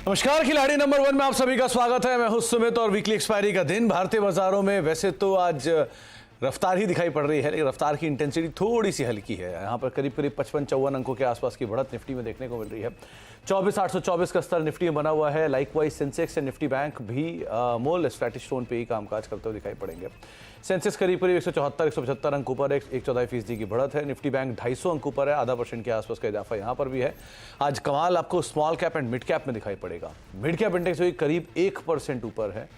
नमस्कार, खिलाड़ी नंबर 1 में आप सभी का स्वागत है। मैं हूं सुमित और वीकली एक्सपायरी का दिन भारतीय बाजारों में वैसे तो आज रफ्तार ही दिखाई पड़ रही है, लेकिन रफ्तार की इंटेंसिटी थोड़ी सी हल्की है। यहाँ पर करीब 55-54 अंकों के आसपास की बढ़त निफ्टी में देखने को मिल रही है। 24,824 का स्तर निफ्टी में बना हुआ है। Likewise Sensex and Nifty bank भी मोल स्ट्रैटिश टोन पे ही कामकाज करते हुए दिखाई पड़ेंगे। सेंसेक्स करीब 174-175 अंक ऊपर है, 1.14% की बढ़त है। निफ्टी बैंक 250 अंक ऊपर है, आधा % के आसपास का इजाफा यहाँ पर भी है। आज कमाल आपको small cap and mid cap में दिखाई पड़ेगा। मिड कैप इंडेक्स भी करीब 1% ऊपर है,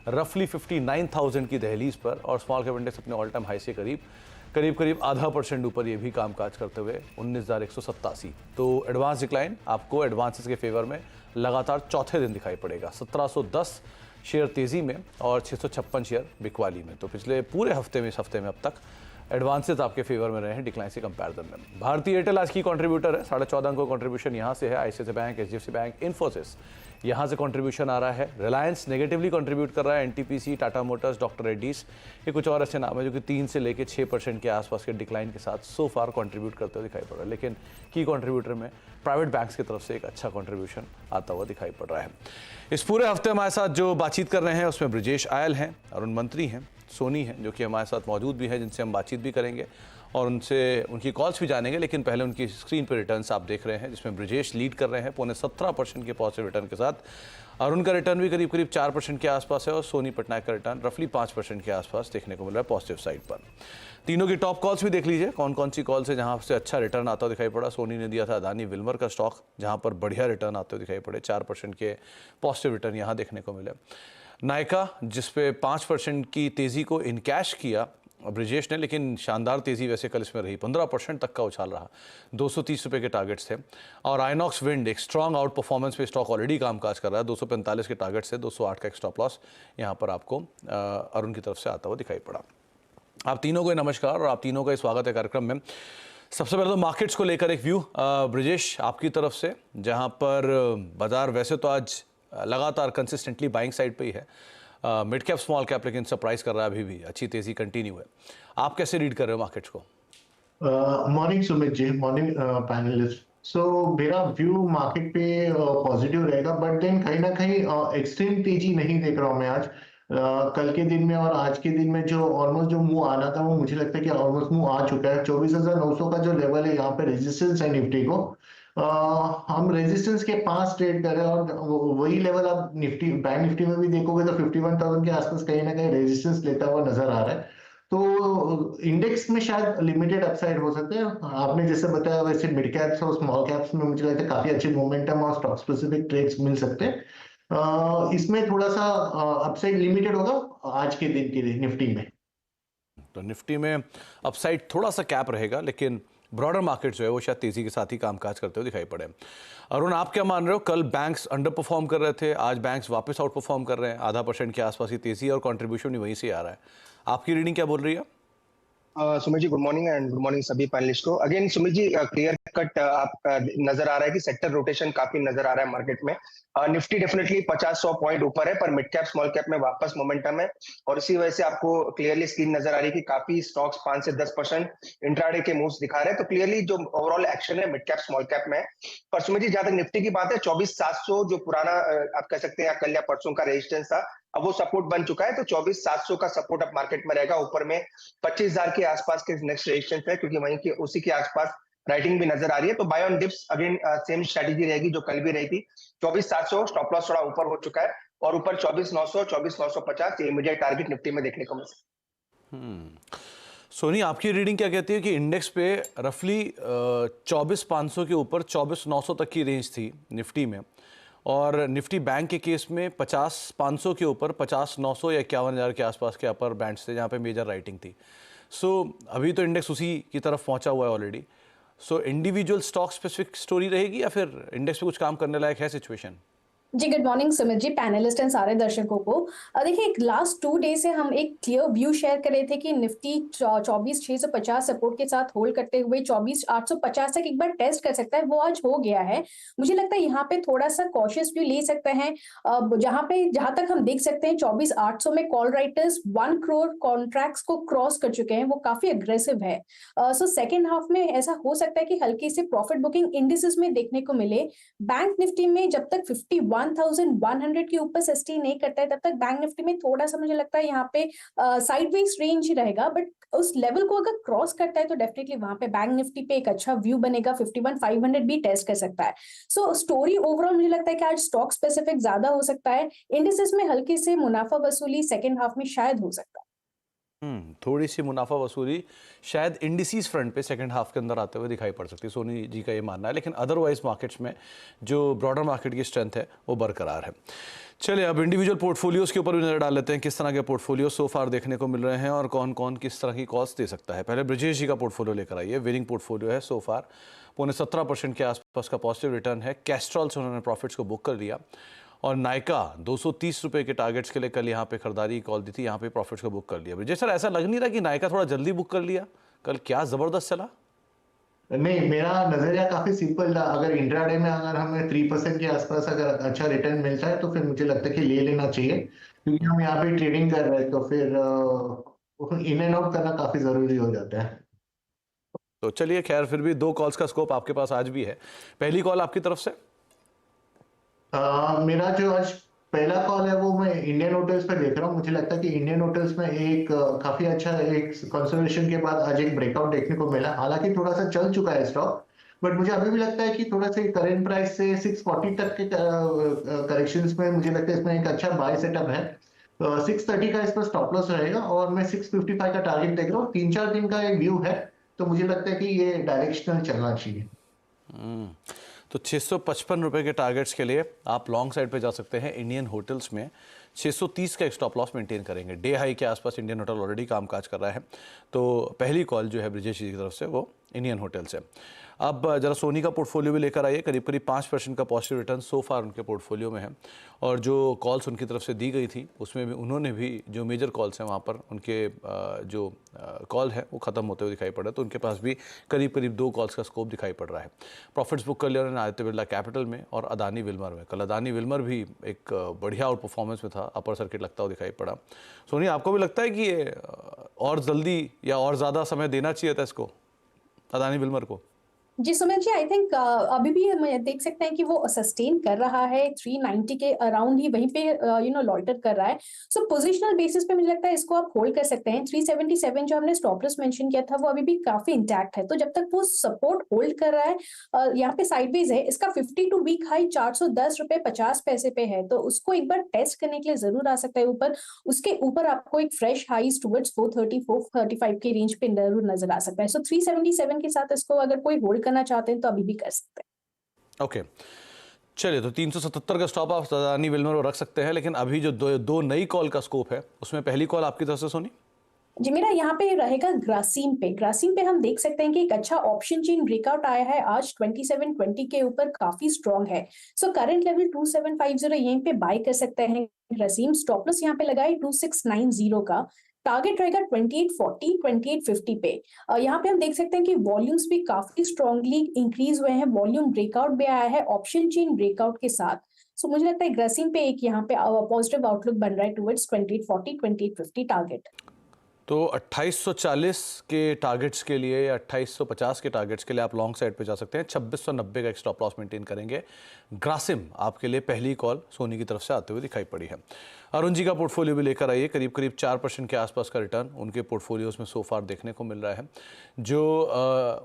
रफली 59,000 की दहलीज पर, और स्मॉल कैप इंडेक्स अपने ऑल टाइम हाई से करीब आधा % ऊपर ये भी कामकाज करते हुए 19,187। तो एडवांस डिक्लाइन आपको एडवांसेस के फेवर में लगातार चौथे दिन दिखाई पड़ेगा। 1710 शेयर तेजी में और 656 शेयर बिकवाली में। तो पिछले पूरे हफ्ते में, इस हफ्ते में अब तक एडवांसेस आपके फेवर में रहे हैं डिक्लाइन से कंपैरिजन में। भारतीय एयरटेल आज की कंट्रीब्यूटर है, 14.5 अंकों कंट्रीब्यूशन यहाँ से है। ICICI bank, HDFC bank, Infosys यहाँ से कंट्रीब्यूशन आ रहा है। रिलायंस नेगेटिवली कंट्रीब्यूट कर रहा है। NTPC, Tata Motors, doctor Reddy's, ये कुछ और ऐसे नाम है जो कि 3 से लेकर 6% के आसपास के डिक्लाइन के साथ सो फार कंट्रीब्यूट करते हुए दिखाई पड़ रहा है। लेकिन की कंट्रीब्यूटर में प्राइवेट बैंक्स की तरफ से एक अच्छा कंट्रीब्यूशन आता हुआ दिखाई पड़ रहा है। इस पूरे हफ्ते हमारे साथ जो बातचीत कर रहे हैं उसमें ब्रजेश आयल हैं, अरुण मंत्री हैं, सोनी हैं जो कि हमारे साथ मौजूद भी हैं, जिनसे हम बातचीत भी करेंगे और उनकी कॉल्स भी जानेंगे। लेकिन पहले उनकी स्क्रीन पर रिटर्न्स आप देख रहे हैं, जिसमें ब्रजेश लीड कर रहे हैं 17.25% के पॉजिटिव रिटर्न के साथ। अरुण का रिटर्न भी करीब 4% के आसपास है और सोनी पटनायक का रिटर्न रफली 5% के आसपास देखने को मिल रहा है पॉजिटिव साइड पर। तीनों की टॉप कॉल्स भी देख लीजिए, कौन कौन सी कॉल्स है जहां से अच्छा रिटर्न आता हुआ दिखाई पड़ा। सोनी ने दिया था अदानी विल्मर का स्टॉक, जहां पर बढ़िया रिटर्न आते हुए दिखाई पड़े, 4% के पॉजिटिव रिटर्न यहां देखने को मिले। नायका जिसपे 5% की तेज़ी को इनकैश किया ब्रिजेश ने, लेकिन शानदार तेज़ी वैसे कल इसमें रही, 15% तक का उछाल रहा, 230 रुपये के टारगेट्स थे। और आइनॉक्स विंड एक स्ट्रॉन्ग आउट परफॉर्मेंस पे स्टॉक ऑलरेडी कामकाज कर रहा है, 245 के टारगेट से 208 का एक स्टॉप लॉस यहाँ पर आपको अरुण की तरफ से आता हुआ दिखाई पड़ा। आप तीनों को नमस्कार और आप तीनों का स्वागत है कार्यक्रम में। सबसे पहले तो मार्केट्स को लेकर एक व्यू ब्रिजेश आपकी तरफ से, जहाँ पर बाजार वैसे तो आज लगातार कंसिस्टेंटली बाइंग साइड पे ही है, मिड कैप स्मॉल कैप लेकिन सरप्राइज कर रहा है, अभी भी अच्छी तेजी कंटिन्यू है। आप कैसे रीड कर रहे हो मार्केट्स को? मॉर्निंग सुमित जी, मॉर्निंग पैनलिस्ट। सो मेरा व्यू मार्केट पे पॉजिटिव रहेगा, बट देन कहीं ना कहीं एक्सट्रीम तेजी नहीं देख रहा हूँ मैं आज। कल के दिन में और आज के दिन में जो ऑलमोस्ट जो मूव आना था वो मुझे लगता है कि ऑलमोस्ट मूव आ चुका है। 24,900 का जो लेवल है यहाँ पे रेजिस्टेंस है निफ्टी को, हम रेजिस्टेंस के पास ट्रेड कर रहे हैं और वही लेवल आप निफ्टी बैंक निफ्टी में भी देखोगे तो 51,000 के आसपास कहीं ना कहीं रेजिस्टेंस लेता हुआ नजर आ रहा है। तो इंडेक्स में शायद लिमिटेड अपसाइड हो सकते हैं। आपने जैसे बताया वैसे मिड कैप्स और स्मॉल कैप्स में मुझे लगता है काफी अच्छे मोमेंटम और स्टॉक स्पेसिफिक ट्रेड्स मिल सकते हैं। इसमें थोड़ा सा अपसाइड लिमिटेड होगा आज के दिन के लिए निफ्टी में। तो निफ्टी में अपसाइड थोड़ा सा कैप रहेगा, लेकिन ब्रॉडर मार्केट जो है वो शायद तेजी के साथ ही कामकाज करते हुए दिखाई पड़े। अरुण, आप क्या मान रहे हो? कल बैंक्स अंडर परफॉर्म कर रहे थे, आज बैंक्स वापस आउट परफॉर्म कर रहे हैं, आधा % के आसपास की तेजी और कंट्रीब्यूशन भी वहीं से आ रहा है। आपकी रीडिंग क्या बोल रही है? Sumit ji, good morning and good morning सभी पैनलिस्ट को। Again Sumit ji, clear cut आप नजर आ रहा है कि सेक्टर रोटेशन काफी नजर आ रहा है मार्केट में। निफ्टी डेफिनेटली 50-100 पॉइंट ऊपर है, पर मिड कैप स्मॉल कैप में वापस मोमेंटम है और इसी वजह से आपको क्लियरली स्क्रीन नजर आ रही है कि काफी स्टॉक्स 5 से 10% इंट्राडे के मूव्स दिखा रहे हैं। तो क्लियरली जो ओवरऑल एक्शन है मिड कैप स्मॉल कैप में है। पर सुमित जी, जहां तक निफ्टी की बात है, 24,700 जो पुराना आप कह सकते हैं कल या परसों का रेजिस्टेंस था, अब वो सपोर्ट बन चुका है। तो 24,700 का सपोर्ट अब मार्केट में रहेगा। ऊपर में 25,000 के आसपास के नेक्स्ट रेजिस्टेंस है, क्योंकि वहीं के उसी के आसपास राइटिंग भी नजर आ रही है। तो buy on dips again same strategy रहेगी जो कल भी रही थी। 24,700 स्टॉप लॉस थोड़ा ऊपर हो चुका है और ऊपर 24,900, 24,950 ये इमीडिएट टारगेट निफ्टी में देखने को मिल सकता है। सोनी, आपकी रीडिंग क्या कहती है कि इंडेक्स पे रफली 24,500 के ऊपर 24,900 तक की रेंज थी निफ्टी में, और निफ्टी बैंक के केस में 50,500 के ऊपर 50,900 या 51,000 के आसपास के अपर बैंड्स थे जहाँ पे मेजर राइटिंग थी। सो अभी तो इंडेक्स उसी की तरफ पहुँचा हुआ है already. So individual stock specific story रहेगी या फिर इंडेक्स पे कुछ काम करने लायक है सिचुएशन? जी, good morning Sumit ji, panelist and सारे दर्शकों को। देखिए, लास्ट 2 डे से हम एक क्लियर व्यू शेयर कर रहे थे कि निफ्टी 24,650 सपोर्ट के साथ होल्ड करते हुए 24,850 तक एक बार टेस्ट कर सकता है, वो आज हो गया है। मुझे लगता है यहाँ पे थोड़ा सा कॉशियस व्यू ले सकते हैं। जहां तक हम देख सकते हैं 24,800 में कॉल राइटर्स 1 करोड़ कॉन्ट्रैक्ट्स को क्रॉस कर चुके हैं, वो काफी अग्रेसिव है। सो सेकेंड हाफ में ऐसा हो सकता है कि हल्की से प्रॉफिट बुकिंग इंडिसेस में देखने को मिले। बैंक निफ्टी में जब तक 51 1100 के ऊपर सस्टेन नहीं करता है तब तक बैंक निफ्टी में थोड़ा सा मुझे लगता है यहाँ पे साइडवेज रेंज ही रहेगा, बट उस लेवल को अगर क्रॉस करता है तो डेफिनेटली वहां पे बैंक निफ्टी पे एक अच्छा व्यू बनेगा, 51,500 भी टेस्ट कर सकता है। सो स्टोरी ओवरऑल मुझे लगता है कि आज स्टॉक स्पेसिफिक ज्यादा हो सकता है, इंडिसेस में हल्की से मुनाफा वसूली सेकेंड हाफ में शायद हो सकता है। थोड़ी सी मुनाफा वसूली शायद इंडिसीज फ्रंट पे सेकंड हाफ के अंदर आते हुए दिखाई पड़ सकती है, सोनी जी का ये मानना है। लेकिन अदरवाइज मार्केट्स में जो ब्रॉडर मार्केट की स्ट्रेंथ है वो बरकरार है। चलिए अब इंडिविजुअल पोर्टफोलियोज के ऊपर भी नजर डाल लेते हैं, किस तरह के पोर्टफोलियो सो फार देखने को मिल रहे हैं और कौन कौन किस तरह की कॉल्स दे सकता है। पहले ब्रजेश जी का पोर्टफोलियो लेकर आइए। विनिंग पोर्टफोलियो है सो फार, 17.25% के आसपास का पॉजिटिव रिटर्न है। कैस्ट्रॉल से उन्होंने प्रॉफिट्स को बुक कर लिया और नायका 230 रुपए के टारगेट्स के लिए कल यहाँ पे खरीदारी कॉल दी थी, यहाँ पे प्रॉफिट्स को बुक कर लिया। विजय सर, ऐसा लग नहीं रहा कि नायका थोड़ा जल्दी बुक कर लिया? कल क्या जबरदस्त चला। नहीं, मेरा नजरिया काफी सिंपल था। अगर इंट्राडे में अगर हमें 3% के आसपास अगर अच्छा रिटर्न मिलता है तो फिर मुझे लगता है कि ले लेना चाहिए, क्योंकि हम यहाँ पे ट्रेडिंग कर रहे हैं तो फिर इन एंड आउट करना काफी जरूरी हो जाता है। तो चलिए, खैर फिर भी 2 कॉल्स का स्कोप आपके पास आज भी है। पहली कॉल आपकी तरफ से। मेरा जो आज पहला कॉल है वो मैं इंडियन होटल्स पे देख रहा हूँ। मुझे लगता है कि इंडियन होटल्स में एक काफी अच्छा एक कंसोलिडेशन के बाद आज एक ब्रेकआउट देखने को मिला। हालांकि थोड़ा सा चल चुका है स्टॉक, बट मुझे अभी भी लगता है कि थोड़ा सा करंट प्राइस से 640 तक के करेक्शंस में मुझे लगता है इसमें एक अच्छा बाय सेटअप है। 630 का इस पर स्टॉप लॉस रहेगा और मैं 655 का टारगेट देख रहा हूँ। 3-4 दिन का एक व्यू है, तो मुझे लगता है कि ये डायरेक्शनल चलना चाहिए। तो 655 रुपए के टारगेट्स के लिए आप लॉन्ग साइड पे जा सकते हैं। इंडियन होटल्स में 630 का एक स्टॉप लॉस मेंटेन करेंगे। डे हाई के आसपास इंडियन होटल ऑलरेडी कामकाज कर रहा है। तो पहली कॉल जो है ब्रिजेश जी की तरफ से वो इंडियन होटल्स है। अब जरा सोनी का पोर्टफोलियो भी लेकर आइए। करीब करीब 5% का पॉजिटिव रिटर्न सो फार उनके पोर्टफोलियो में है और जो कॉल्स उनकी तरफ से दी गई थी उसमें भी उन्होंने भी जो मेजर कॉल्स हैं वहाँ पर उनके जो कॉल है वो ख़त्म होते हुए दिखाई पड़ रहा है। तो उनके पास भी करीब करीब 2 कॉल्स का स्कोप दिखाई पड़ रहा है। प्रॉफिट्स बुक कर लिया उन्होंने आदित्य बिरला कैपिटल में और अदानी विल्मर में। कल अदानी विल्मर भी एक बढ़िया आउट परफॉर्मेंस में था, अपर सर्किट लगता हुआ दिखाई पड़ा। सोनी, आपको भी लगता है कि ये और जल्दी या और ज़्यादा समय देना चाहिए था इसको, अदानी विल्मर को? जी सुमित जी, आई थिंक अभी भी हम देख सकते हैं कि वो सस्टेन कर रहा है 390 के अराउंड ही, वहीं पे लॉल्टर कर रहा है। सो पोजिशनल बेसिस पे मुझे लगता है इसको आप होल्ड कर सकते हैं। 377 जो हमने स्टॉप लॉस मेंशन किया था वो अभी भी काफी इंटैक्ट है, तो जब तक वो सपोर्ट होल्ड कर रहा है यहाँ पे साइडवेज है। इसका 52 वीक हाई 410 रुपए 50 पैसे पे है, तो उसको एक बार टेस्ट करने के लिए जरूर आ सकता है ऊपर। उसके ऊपर आपको एक फ्रेश हाई टुवर्ड्स 430 435 के रेंज पे जरूर नजर आ सकता है। सो 377 के साथ इसको अगर कोई होल्ड करना चाहते हैं तो अभी भी कर सकते हैं। ओके, चलिए, तो 377 का स्टॉप आप अदानी विल्मर रख सकते हैं। लेकिन अभी जो दो नई कॉल का स्कोप है उसमें पहली कॉल आपकी तरफ से सोनी। जी, मेरा यहाँ पे रहेगा ग्रासिम पे। ग्रासिम पे हम देख सकते हैं कि एक अच्छा ऑप्शन चेन ब्रेकआउट आया है आज 2720 के ऊपर, काफी स्ट्रॉन्ग है। सो करंट लेवल 2750 यहीं पे बाय कर सकते हैं ग्रासिम। स्टॉप लॉस यहाँ पे लगाए 2690 का। टारगेट रहेगा 2840 2850 पे। यहाँ पे हम देख सकते हैं कि वॉल्यूम्स भी काफी स्ट्रांगली इंक्रीज हुए हैं। वॉल्यूम ब्रेकआउट भी आया है ऑप्शन चेन ब्रेकआउट के साथ। सो मुझे लगता है ग्रासिम पे एक यहाँ पे पॉजिटिव आउटलुक बन रहा है टुवर्ड्स 2840 2850 टारगेट। तो 2840 के टारगेट्स के लिए या 2850 के टारगेट्स के लिए आप लॉन्ग साइड पे जा सकते हैं। 2690 का एक स्टॉप लॉस मेंटेन करेंगे। ग्रासिम आपके लिए पहली कॉल सोनी की तरफ से आते हुए दिखाई पड़ी है। अरुण जी का पोर्टफोलियो भी लेकर आइए। करीब करीब 4% के आसपास का रिटर्न उनके पोर्टफोलियोज में सो फार देखने को मिल रहा है। जो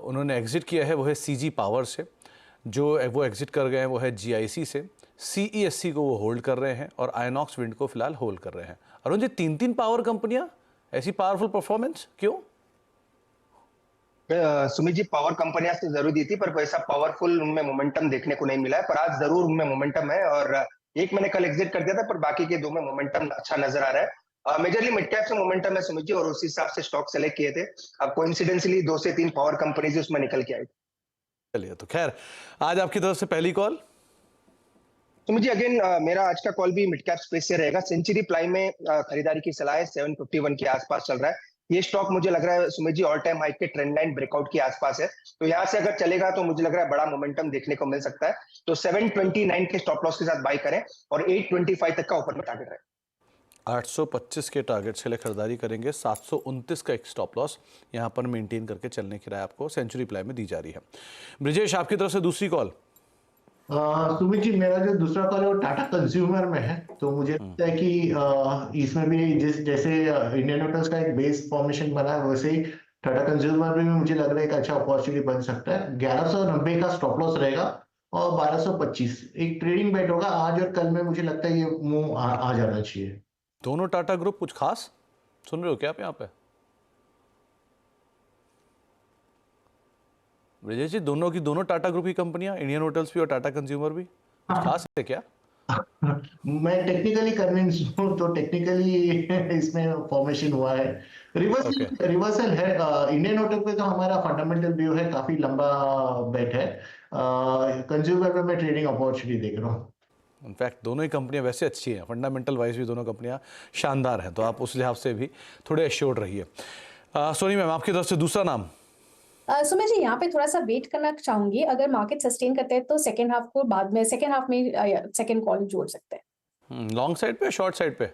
उन्होंने एग्जिट किया है वो है CG पावर से, जो वो एग्जिट कर गए हैं वो है GIC से, CESC को वो होल्ड कर रहे हैं और आयनॉक्स विंड को फिलहाल होल्ड कर रहे हैं। अरुण जी, 3 पावर कंपनियां, ऐसी पावरफुल परफॉर्मेंस क्यों? सुमित जी, पावर कंपनियां तो जरूर दी थी पर वैसा पावरफुल उनमें मोमेंटम देखने को नहीं मिला है। पर आज जरूर उनमें मोमेंटम है और एक मैंने कल एग्जिट कर दिया था, पर बाकी के 2 में मोमेंटम अच्छा नजर आ रहा है। मेजरली मिड कैप से मोमेंटम है सुमित जी, और उसी हिसाब से स्टॉक सेलेक्ट किए थे। अब कोइंसिडेंटली 2 से 3 पावर कंपनीज उसमें निकल के आई। चलिए, तो खैर आज आपकी तरफ से पहली कॉल। तो मुझे अगेन मेरा आज का कॉल भी मिड कैप स्पेस से रहेगा। सेंचुरी प्लाई में खरीदारी की सलाह है। 751 के आसपास चल रहा है ये स्टॉक। मुझे लग रहा है सुमित जी ऑल टाइम हाई के ट्रेंड लाइन ब्रेकआउट के आसपास है, तो यहाँ से अगर चलेगा तो मुझे लग रहा है बड़ा मोमेंटम देखने को मिल सकता है। तो 729 के स्टॉप लॉस के साथ बाय करें और 825 तक का ऊपर में टारगेट है। 825 के टारगेट से लिए खरीदारी करेंगे। 729 का एक स्टॉप लॉस यहाँ पर मेंटेन करके चलने की राय आपको सेंचुरी प्लाई में दी जा रही है। ब्रिजेश, आपकी तरफ से दूसरी कॉल। सुमित जी, मेरा जो दूसरा कॉल है वो टाटा कंज्यूमर में है, तो मुझे लगता है कि इसमें भी जैसे इंडियन होटल्स का एक बेस फॉर्मेशन बना है, वैसे ही टाटा कंज्यूमर में भी मुझे लग रहा है एक अच्छा अपॉर्चुनिटी बन सकता है। 1190 का स्टॉप लॉस रहेगा और 1225 एक ट्रेडिंग बेट होगा आज और कल में। मुझे लगता है ये मूव आ जाना चाहिए। दोनों टाटा ग्रुप कुछ खास सुन रहे हो क्या आप यहाँ पे? ब्रिजेश जी, दोनों की दोनों टाटा ग्रुप की कंपनियां, इंडियन होटल्स भी और टाटा कंज्यूमर भी, कुछ खास है क्या? मैं टेक्निकली कन्विंस हूँ, तो टेक्निकली इसमें फॉर्मेशन हुआ है। ओके, रिवर्सल है। इंडियन होटल पे तो हमारा फंडामेंटल व्यू है, काफी लंबा बेट है। कंज्यूमर पे मैं ट्रेडिंग अपॉर्चुनिटी देख रहा हूँ। इनफैक्ट दोनों ही कंपनियां वैसे अच्छी हैं, फंडामेंटल वाइज भी दोनों कंपनियां शानदार हैं, तो आप उस लिहाज से भी थोड़े एश्योर्ड रहिए। सोनी मैम, आपकी तरफ से दूसरा नाम? सुमित जी, यहाँ पे थोड़ा सा वेट करना चाहूंगी। अगर मार्केट सस्टेन करते हैं तो सेकंड हाफ को बाद में, सेकंड हाफ में सेकंड कॉल जोड़ सकते हैं। लॉन्ग साइड पे, शॉर्ट साइड पे?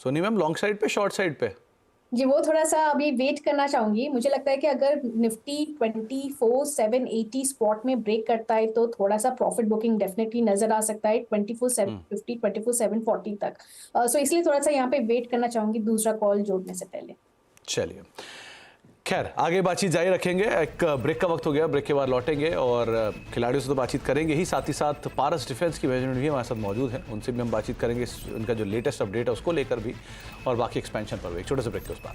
सोनी मैम, लॉन्ग साइड पे, शॉर्ट साइड पे? जी, वो थोड़ा सा अभी वेट करना चाहूंगी। मुझे लगता है कि अगर निफ्टी 24,780 स्पॉट में ब्रेक करता है तो थोड़ा सा प्रॉफिट बुकिंग डेफिनेटली नजर आ सकता है 24,750 24,740 तक। सो इसलिए थोड़ा सा यहाँ पे वेट करना चाहूंगी दूसरा कॉल जोड़ने से पहले। चलिए, खैर आगे बातचीत जारी रखेंगे। एक ब्रेक का वक्त हो गया, ब्रेक के बाद लौटेंगे और खिलाड़ियों से तो बातचीत करेंगे ही, साथ ही साथ पारस डिफेंस की मैनेजमेंट भी हमारे साथ मौजूद है, उनसे भी हम बातचीत करेंगे, उनका जो लेटेस्ट अपडेट है उसको लेकर भी और बाकी एक्सपेंशन पर भी। एक छोटे से ब्रेक के उस पर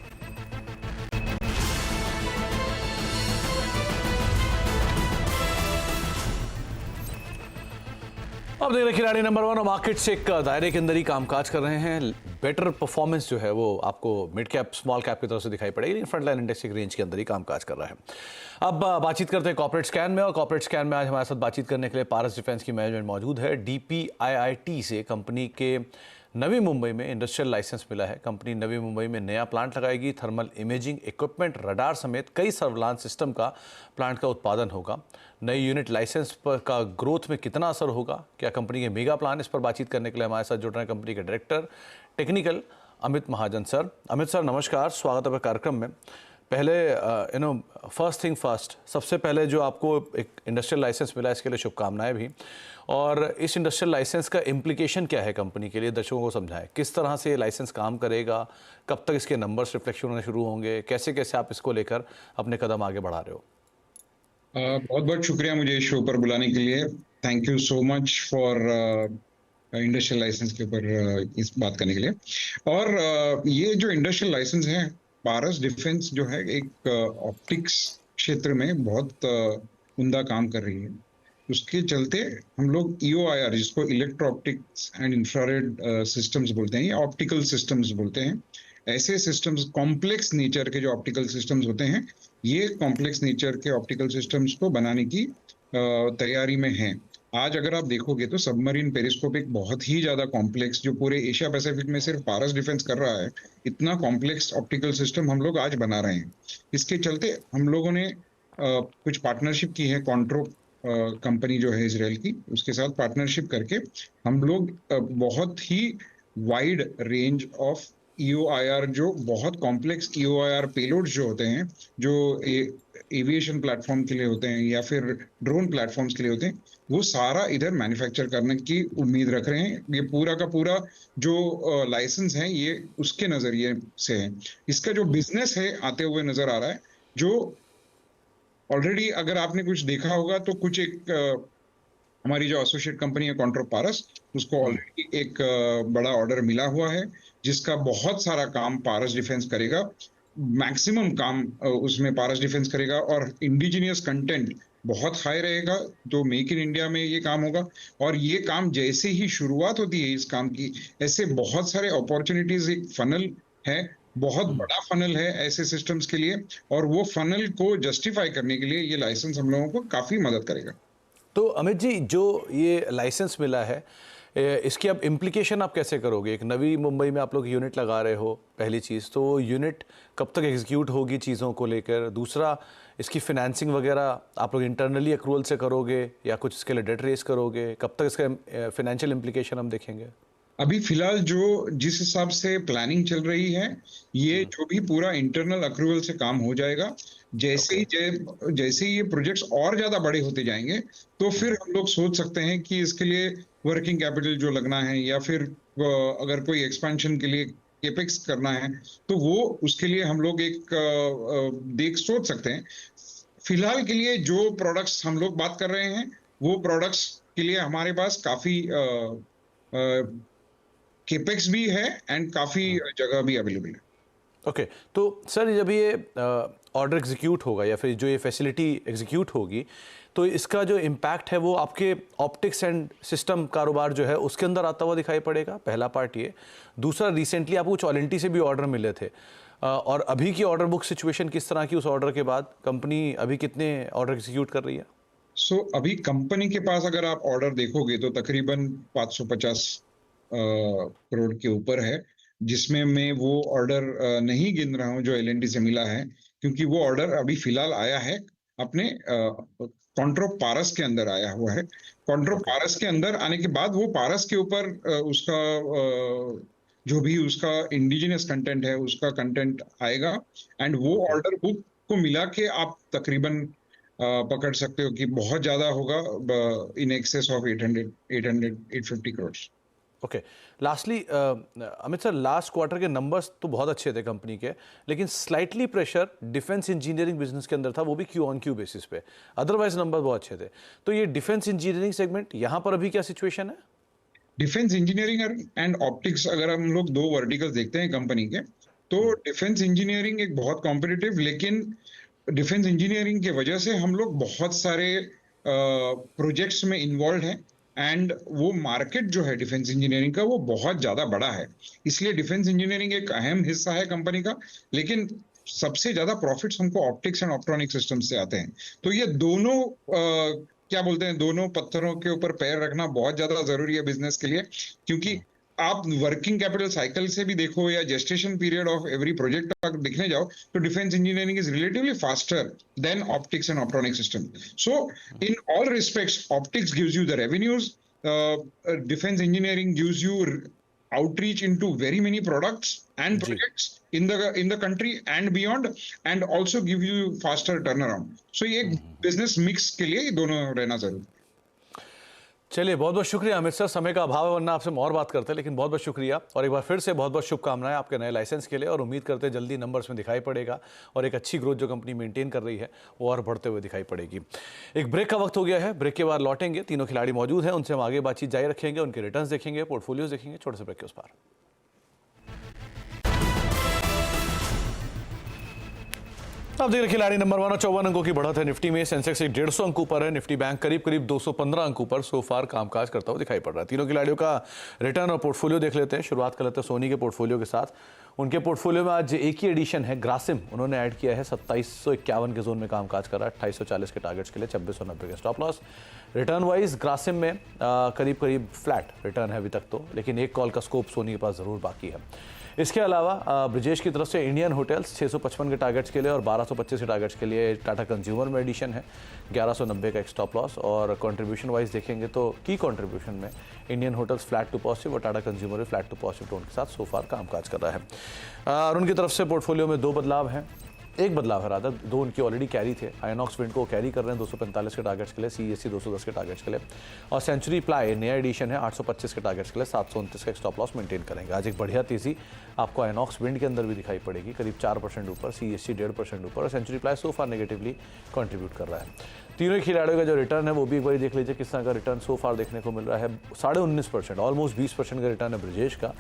अब देख रहे खिलाड़ी नंबर 1 और मार्केट्स एक दायरे के अंदर ही कामकाज कर रहे हैं। बेटर परफॉर्मेंस जो है वो आपको मिड कैप स्मॉल कैप की तरफ से दिखाई पड़ेगी, लेकिन फ्रंट लाइन इंडेक्स एक रेंज के अंदर ही कामकाज कर रहा है। अब बातचीत करते हैं कॉर्पोरेट स्कैन में, और कॉर्पोरेट स्कैन में आज हमारे साथ बातचीत करने के लिए पारस डिफेंस की मैनेजमेंट मौजूद है। DPIIT से कंपनी के नवी मुंबई में इंडस्ट्रियल लाइसेंस मिला है। कंपनी नवी मुंबई में नया प्लांट लगाएगी। थर्मल इमेजिंग इक्विपमेंट, रडार समेत कई सर्विलांस सिस्टम का प्लांट का उत्पादन होगा। नई यूनिट लाइसेंस पर का ग्रोथ में कितना असर होगा, क्या कंपनी के मेगा प्लान, इस पर बातचीत करने के लिए हमारे साथ जुड़ रहे हैं कंपनी के डायरेक्टर टेक्निकल अमित महाजन सर। अमित सर नमस्कार, स्वागत है कार्यक्रम में। पहले फर्स्ट थिंग फर्स्ट, सबसे पहले जो आपको एक इंडस्ट्रियल लाइसेंस मिला इसके लिए शुभकामनाएं भी, और इस इंडस्ट्रियल लाइसेंस का इम्प्लीकेशन क्या है कंपनी के लिए, दर्शकों को समझाएं। किस तरह से ये लाइसेंस काम करेगा, कब तक इसके नंबर्स रिफ्लेक्शन होने शुरू होंगे, कैसे कैसे आप इसको लेकर अपने कदम आगे बढ़ा रहे हो? बहुत बहुत शुक्रिया मुझे इस शो पर बुलाने के लिए। Thank you so much for industrial license के ऊपर इस बात करने के लिए। और ये जो इंडस्ट्रियल लाइसेंस है, पारस डिफेंस जो है एक ऑप्टिक्स क्षेत्र में बहुत उम्दा काम कर रही है। उसके चलते हम लोग EOIR, जिसको electro optics and infrared systems बोलते हैं या ऑप्टिकल सिस्टम्स बोलते हैं, ऐसे सिस्टम्स, कॉम्प्लेक्स नेचर के जो ऑप्टिकल सिस्टम्स होते हैं, ये कॉम्प्लेक्स नेचर के ऑप्टिकल सिस्टम्स को बनाने की तैयारी में हैं। आज अगर आप देखोगे तो सबमरीन पेरिस्कोप एक बहुत ही ज्यादा कॉम्प्लेक्स, जो पूरे एशिया पैसिफिक में सिर्फ पारस डिफेंस कर रहा है, इतना कॉम्प्लेक्स ऑप्टिकल सिस्टम हम लोग आज बना रहे हैं। इसके चलते हम लोगों ने कुछ पार्टनरशिप की है। कॉन्ट्रो कंपनी जो है इजराइल की, उसके साथ पार्टनरशिप करके हम लोग बहुत ही वाइड रेंज ऑफ EOIR, जो बहुत कॉम्प्लेक्स EOIR पेलोड्स जो होते हैं, जो एविएशन प्लेटफॉर्म के लिए होते हैं या फिर ड्रोन प्लेटफॉर्म्स के लिए होते हैं, वो सारा इधर मैन्युफैक्चर करने की उम्मीद रख रहे हैं। ये पूरा का पूरा जो लाइसेंस है ये उसके नजरिए से है। इसका जो बिजनेस है आते हुए नजर आ रहा है, जो ऑलरेडी अगर आपने कुछ देखा होगा तो कुछ एक हमारी जो एसोसिएट कंपनी है कॉन्ट्रो पारस, उसको ऑलरेडी एक बड़ा ऑर्डर मिला हुआ है, जिसका बहुत सारा काम पारस डिफेंस करेगा। मैक्सिमम काम उसमें पारस डिफेंस करेगा और इंडिजिनियस कंटेंट बहुत हाई रहेगा, तो मेक इन इंडिया में ये काम होगा। और ये काम जैसे ही शुरुआत होती है इस काम की, ऐसे बहुत सारे अपॉर्चुनिटीज, एक फनल है, बहुत बड़ा फनल है ऐसे सिस्टम्स के लिए, और वो फनल को जस्टिफाई करने के लिए ये लाइसेंस हम लोगों को काफी मदद करेगा। तो अमित जी, जो ये लाइसेंस मिला है, इसकी अब इम्प्लीकेशन आप कैसे करोगे? एक नवी मुंबई में आप लोग यूनिट लगा रहे हो, पहली चीज़ तो यूनिट कब तक एग्जीक्यूट होगी चीज़ों को लेकर? दूसरा, इसकी फिनेंसिंग वगैरह आप लोग इंटरनली अक्रूवल से करोगे या कुछ इसके लिए डेट रेस करोगे? कब तक इसका फिनेंशियल इम्प्लीकेशन हम देखेंगे? अभी फिलहाल जो जिस हिसाब से प्लानिंग चल रही है, ये जो भी पूरा इंटरनल अक्रूवल से काम हो जाएगा, जैसे ही ये प्रोजेक्ट्स और ज्यादा बड़े होते जाएंगे तो फिर हम लोग सोच सकते हैं कि इसके लिए वर्किंग कैपिटल जो लगना है या फिर अगर कोई एक्सपेंशन के लिए केपेक्स करना है तो वो उसके लिए हम लोग एक सोच सकते हैं। फिलहाल के लिए जो प्रोडक्ट्स हम लोग बात कर रहे हैं वो प्रोडक्ट्स के लिए हमारे पास काफी केपेक्स भी है एंड काफी जगह भी अवेलेबल है। ओके तो सर जब ये ऑर्डर एग्जीक्यूट होगा या फिर जो ये फैसिलिटी एग्जीक्यूट होगी तो इसका जो इम्पैक्ट है वो आपके ऑप्टिक्स एंड सिस्टम कारोबार जो है उसके अंदर आता हुआ दिखाई पड़ेगा, पहला पार्ट ये। दूसरा, रिसेंटली आपको कुछ ऑलेंटी से भी ऑर्डर मिले थे और अभी की ऑर्डर बुक सिचुएशन किस तरह की, उस ऑर्डर के बाद कंपनी अभी कितने ऑर्डर एग्जीक्यूट कर रही है? अभी कंपनी के पास अगर आप ऑर्डर देखोगे तो तकरीबन 550 करोड़ के ऊपर है, जिसमें मैं वो ऑर्डर नहीं गिन रहा हूं जो एलएनटी से मिला है, क्योंकि वो ऑर्डर अभी फिलहाल आया है अपने कॉन्ट्रो पारस के अंदर आया हुआ है। कॉन्ट्रो पारस के अंदर आने के बाद वो पारस के ऊपर उसका जो भी उसका इंडिजिनस कंटेंट है उसका कंटेंट आएगा एंड वो ऑर्डर बुक को मिला के आप तकरीबन पकड़ सकते हो कि बहुत ज्यादा होगा, in excess of 850 crore. Okay, lastly Amit sir, last quarter के नंबर्स तो बहुत अच्छे थे कंपनी के, लेकिन slightly pressure defence engineering business के अंदर था, वो भी क्यू ऑन क्यू बेसिस पे। अदरवाइज नंबर बहुत अच्छे थे। तो ये डिफेंस इंजीनियरिंग सेगमेंट यहाँ पर अभी क्या सिचुएशन है? डिफेंस इंजीनियरिंग एंड ऑप्टिक्स अगर हम लोग दो वर्टिकल्स देखते हैं कंपनी के, तो डिफेंस इंजीनियरिंग एक बहुत कॉम्पिटिटिव, लेकिन डिफेंस इंजीनियरिंग के वजह से हम लोग बहुत सारे प्रोजेक्ट्स में इन्वॉल्व हैं एंड वो मार्केट जो है डिफेंस इंजीनियरिंग का वो बहुत ज्यादा बड़ा है, इसलिए डिफेंस इंजीनियरिंग एक अहम हिस्सा है कंपनी का। लेकिन सबसे ज्यादा प्रॉफिट्स हमको ऑप्टिक्स एंड ऑप्ट्रॉनिक सिस्टम से आते हैं। तो ये दोनों क्या बोलते हैं, दोनों पत्थरों के ऊपर पैर रखना बहुत ज्यादा जरूरी है बिजनेस के लिए, क्योंकि आप वर्किंग कैपिटल साइकिल से भी देखो या gestation period of every project अगर देखने जाओ तो defence engineering is relatively faster than optics and optronic system. So in all respects optics gives you the revenues, defence engineering gives you outreach into very many products and projects in the country and beyond, and also give you faster turnaround. So ये business mix के लिए दोनों रहना जरूरी। चलिए, बहुत बहुत शुक्रिया अमित सर, समय का अभाव है वरना आपसे और बात करते हैं, लेकिन बहुत बहुत शुक्रिया और एक बार फिर से बहुत बहुत शुभकामनाएं आपके नए लाइसेंस के लिए, और उम्मीद करते हैं जल्दी नंबर्स में दिखाई पड़ेगा और एक अच्छी ग्रोथ जो कंपनी मेंटेन कर रही है वो और बढ़ते हुए दिखाई पड़ेगी। एक ब्रेक का वक्त हो गया है, ब्रेक के बाद लौटेंगे, तीनों खिलाड़ी मौजूद हैं, उनसे हम आगे बातचीत जारी रखेंगे, उनके रिटर्न्स देखेंगे, पोर्टफोलियोज देखेंगे। छोटे से ब्रेक के उस पार अब देख रहे खिलाड़ी नंबर 1 और 54 अंकों की बढ़त है निफ्टी में। सेंसेक्स 150 अंक ऊपर है, निफ्टी बैंक करीब 215 अंक ऊपर सो फार कामकाज करता हुआ दिखाई पड़ रहा है। तीनों खिलाड़ियों का रिटर्न और पोर्टफोलियो देख लेते हैं। शुरुआत कर लेते हैं सोनी के पोर्टफोलियो के साथ। उनके पोर्टफोलियो में आज एक ही एडिशन है, ग्रासिम, उन्होंने ऐड किया है। 2751 के जोन में कामकाज कर रहा है, 2840 के टारगेट्स के लिए, 2690 के stop loss. Return wise Grasim में करीब फ्लैट रिटर्न है अभी तक तो, लेकिन एक कॉल का स्कोप सोनी के पास जरूर बाकी है। इसके अलावा ब्रिजेश की तरफ से इंडियन होटल्स 655 के टारगेट्स के लिए और 1225 के टारगेट्स के लिए टाटा कंज्यूमर में एडिशन है, 1190 का एक स्टॉप लॉस। और कंट्रीब्यूशन वाइज देखेंगे तो की कंट्रीब्यूशन में Indian hotels flat to positive और टाटा कंज्यूमर भी फ्लैट टू पॉजिटिव टोन के साथ सो फार कामकाज कर रहा है। और उनकी तरफ से पोर्टफोलियो में 2 बदलाव हैं, एक बदलाव है राधा, 2 उनकी ऑलरेडी कैरी थे। आयनॉक्स विंड को कैरी कर रहे हैं 245 के टारगेट्स के लिए, सीएससी 210 के टारगेट्स के लिए, और सेंचुरी प्लाई नया एडिशन है 825 के टारगेट्स के लिए, 729 का एक स्टॉप लॉस मेंटेन करेंगे। आज एक बढ़िया तेजी आपको आयनॉक्स विंड के अंदर भी दिखाई पड़ेगी, करीब 4% ऊपर, सीएससी 1.5% ऊपर, और सेंचुरी प्लाई सो फार नेगेटिवली कंट्रीब्यूट कर रहा है। तीनों खिलाड़ियों का जो रिटर्न है वो भी एक बार देख लीजिए किस तरह का रिटर्न सो फार देखने को मिल रहा है। 19.5%, ऑलमोस्ट 20% का रिटर्न है ब्रिजेश का,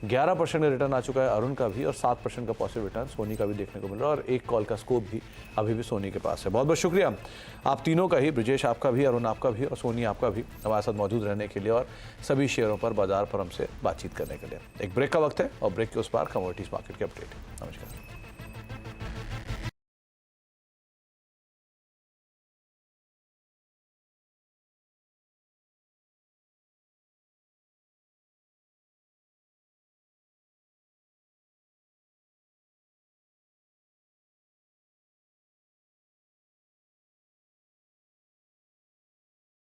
11% का रिटर्न आ चुका है अरुण का भी, और 7% का पॉजिटिव रिटर्न सोनी का भी देखने को मिल रहा है, और एक कॉल का स्कोप भी अभी भी सोनी के पास है। बहुत बहुत शुक्रिया आप तीनों का ही, ब्रिजेश आपका भी, अरुण आपका भी, और सोनी आपका भी, हमारे साथ मौजूद रहने के लिए और सभी शेयरों पर बाजार पर हमसे बातचीत करने के लिए। एक ब्रेक का वक्त है और ब्रेक के उस पार कमोडिटीज मार्केट के अपडेट। नमस्कार।